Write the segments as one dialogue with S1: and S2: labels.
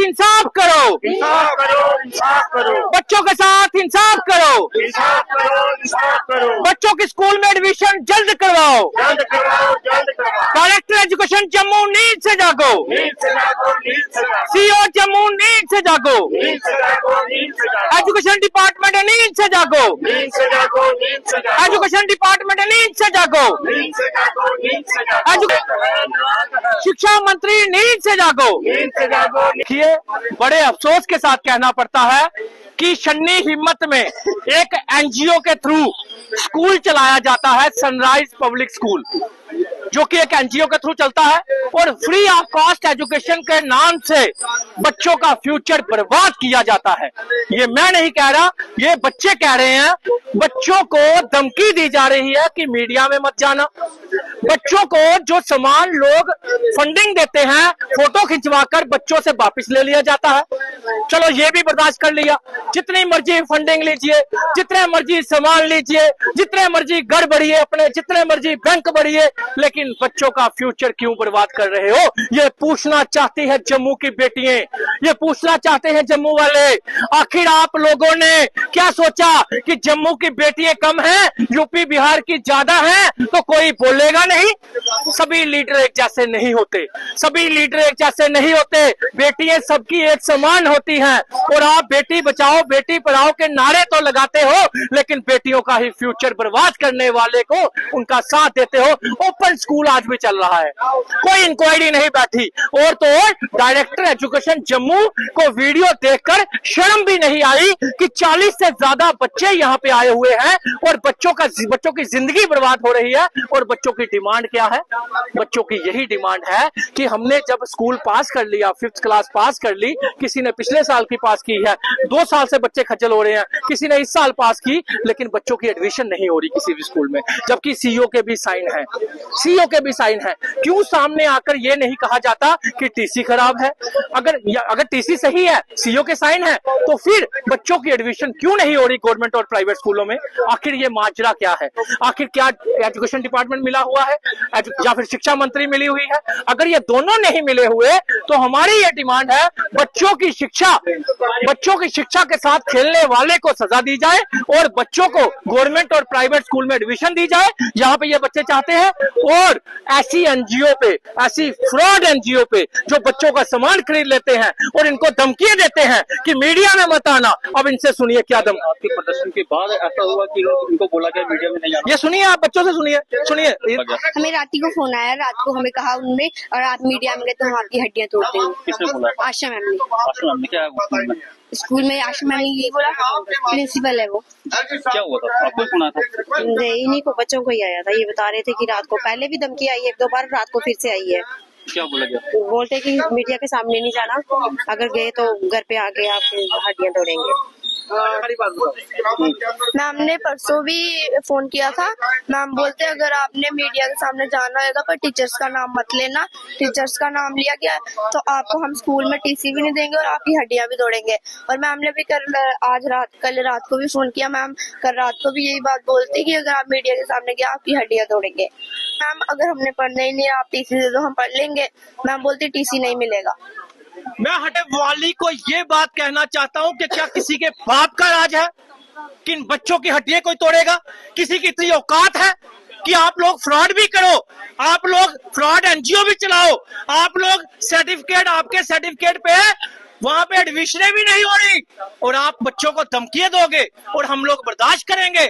S1: इंसाफ करो,
S2: इंसाफ करो, इंसाफ करो,
S1: बच्चों के साथ इंसाफ करो,
S2: इंसाफ करो, इंसाफ करो,
S1: बच्चों की स्कूल में एडमिशन जल्द करवाओ,
S2: जल्द करवाओ, जल्द करवाओ,
S1: डायरेक्टर एजुकेशन जम्मू नींद से जागो,
S2: नींद से जागो, नींद से जागो,
S1: सीओ जम्मू नींद से जागो,
S2: नींद से जागो, नींद से जागो,
S1: एजुकेशन डिपार्टमेंट नींद से जागो,
S2: नींद से जागो, नींद से जागो,
S1: एजुकेशन डिपार्टमेंट नींद से जागो,
S2: नींद से जागो, नींद से जागो,
S1: शिक्षा मंत्री नींद से जागो।
S2: नींद से जागो।
S1: देखिए, बड़े अफसोस के साथ कहना पड़ता है कि शन्नी हिम्मत में एक एनजीओ के थ्रू स्कूल चलाया जाता है, सनराइज पब्लिक स्कूल, जो कि एक एनजीओ के थ्रू चलता है और फ्री ऑफ कॉस्ट एजुकेशन के नाम से बच्चों का फ्यूचर बर्बाद किया जाता है। ये मैं नहीं कह रहा, ये बच्चे कह रहे हैं। बच्चों को धमकी दी जा रही है कि मीडिया में मत जाना। बच्चों को जो सामान लोग फंडिंग देते हैं, फोटो खिंचवाकर बच्चों से वापस ले लिया जाता है। चलो ये भी बर्दाश्त कर लिया, जितनी मर्जी फंडिंग लीजिए, जितने मर्जी सामान लीजिए, जितने मर्जी घर बढ़िए अपने, जितने मर्जी बैंक बढ़िए, लेकिन बच्चों का फ्यूचर क्यों बर्बाद कर रहे हो? ये पूछना चाहती है जम्मू की बेटियां, ये पूछना चाहते हैं जम्मू वाले। आखिर आप लोगों ने क्या सोचा कि जम्मू की बेटियां कम हैं, यूपी बिहार की ज्यादा हैं, तो कोई बोलेगा नहीं? सभी लीडर एक जैसे नहीं होते, सभी लीडर एक जैसे नहीं होते। बेटियां सबकी एक समान होती हैं और आप बेटी बचाओ बेटी पढ़ाओ के नारे तो लगाते हो, लेकिन बेटियों का ही फ्यूचर बर्बाद करने वाले को उनका साथ देते हो। ओपन स्कूल आज भी चल रहा है, कोई इंक्वायरी नहीं बैठी, और तो और डायरेक्टर एजुकेशन जम्मू को वीडियो देखकर शर्म भी नहीं आई कि 40 से ज्यादा बच्चे यहाँ पे आए हुए हैं और बच्चों की जिंदगी बर्बाद हो रही है। और बच्चों की डिमांड क्या है? बच्चों की यही डिमांड है कि हमने जब स्कूल पास कर लिया, 5th क्लास पास कर ली, किसी ने पिछले साल की पास की है, 2 साल से बच्चे खज्जल हो रहे हैं, किसी ने इस साल पास की, लेकिन बच्चों की एडमिशन नहीं हो रही किसी भी स्कूल में, जबकि सीईओ के भी साइन है, सीईओ के भी साइन है। क्यों सामने आकर ये नहीं कहा जाता कि टीसी खराब है? अगर टीसी सही है, सीईओ के साइन है, तो फिर बच्चों की एडमिशन क्यों नहीं हो रही गवर्नमेंट और प्राइवेट स्कूलों में? आखिर ये माजरा क्या है? आखिर क्या एजुकेशन डिपार्टमेंट मिला हुआ है या फिर शिक्षा मंत्री मिली हुई है? अगर ये दोनों नहीं मिले हुए तो हमारी ये डिमांड है, बच्चों की शिक्षा के साथ खेलने वाले को सजा दी जाए और बच्चों को गवर्नमेंट और प्राइवेट स्कूल में एडमिशन दी जाए जहां पे ये बच्चे चाहते हैं। और ऐसी एनजीओ पे, ऐसी फ्रॉड एनजीओ पे जो बच्चों का सामान खरीद लेते हैं और इनको धमकियां देते हैं कि मीडिया में मत आना, अब इनसे सुनिए क्या दम।
S3: आपके प्रदर्शन के बाद ऐसा हुआ कि उनको बोला गया मीडिया में नहीं आना?
S1: ये सुनिए, आप बच्चों से सुनिए।
S4: हमें राती को फोन आया, रात को हमें कहा उनने, और आप मीडिया में गए तो हम आपकी हड्डियां तोड़ देंगे।
S3: किसने बोला?
S4: आशा मैम ने।
S3: आशा मैम ने क्या है
S4: स्कूल में आशा मैम ने यही बोला, प्रिंसिपल है वो।
S3: क्या हुआ था? आपको सुना था?
S4: इन्हीं को, बच्चों को ही आया था। ये बता रहे थे कि रात को पहले भी धमकी आई है 1-2 बार, रात को फिर से आई है।
S3: क्या बोला गया?
S4: बोलते कि मीडिया के सामने नहीं जाना, अगर गए तो घर पे आके आपकी हड्डियां तोड़ेंगे। मैम ने परसों भी फोन किया था, मैम बोलते अगर आपने मीडिया के सामने जाना होगा पर टीचर्स का नाम मत लेना, टीचर्स का नाम लिया गया तो आपको हम स्कूल में टीसी भी नहीं देंगे और आपकी हड्डियां भी तोड़ेंगे। और मैम ने भी कल रात को भी फोन किया, मैम कल रात को भी यही बात बोलती कि अगर आप मीडिया के सामने गए आपकी हड्डियां तोड़ेंगे। मैम अगर हमने पढ़ना ही नहीं, आप टीसी दे दो हम पढ़ लेंगे। मैम बोलती टीसी नहीं मिलेगा।
S1: मैं हटे वाली को ये बात कहना चाहता हूँ कि क्या किसी के बाप का राज है कि इन बच्चों की हड्डियां कोई तोड़ेगा? किसी की इतनी औकात है कि आप लोग फ्रॉड भी करो, आप लोग फ्रॉड एनजीओ भी चलाओ, आप लोग सर्टिफिकेट, आपके सर्टिफिकेट पे वहां पे एडमिशन भी नहीं हो रही और आप बच्चों को धमकियां दोगे और हम लोग बर्दाश्त करेंगे?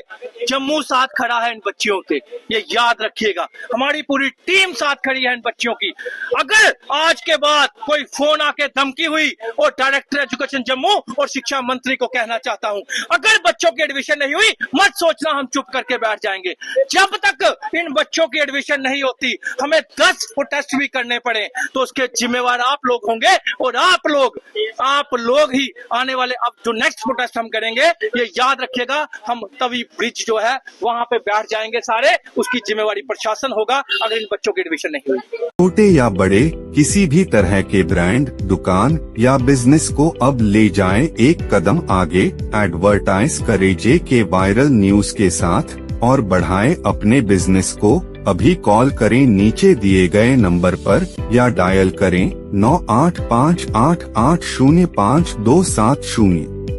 S1: जम्मू साथ खड़ा है इन बच्चियों के, ये याद रखिएगा। हमारी पूरी टीम साथ खड़ी है इन बच्चियों की। अगर आज के बाद कोई फोन आके धमकी हुई, और डायरेक्टर एजुकेशन जम्मू और शिक्षा मंत्री को कहना चाहता हूं, अगर बच्चों की एडमिशन नहीं हुई मत सोचना हम चुप करके बैठ जाएंगे। जब तक इन बच्चों की एडमिशन नहीं होती, हमें 10 प्रोटेस्ट भी करने पड़े तो उसके जिम्मेवार आप लोग होंगे और आप लोग ही आने वाले, अब जो नेक्स्ट प्रोटेस्ट हम करेंगे ये याद रखिएगा, हम तवी ब्रिज जो है वहां पे बैठ जाएंगे सारे, उसकी जिम्मेवारी प्रशासन होगा अगर इन बच्चों की एडमिशन नहीं हुई।
S5: छोटे या बड़े किसी भी तरह के ब्रांड, दुकान या बिजनेस को अब ले जाएं एक कदम आगे। एडवर्टाइज करें JK वायरल न्यूज के साथ और बढ़ाएं अपने बिजनेस को अभी कॉल करें नीचे दिए गए नंबर पर या डायल करें 9858805270।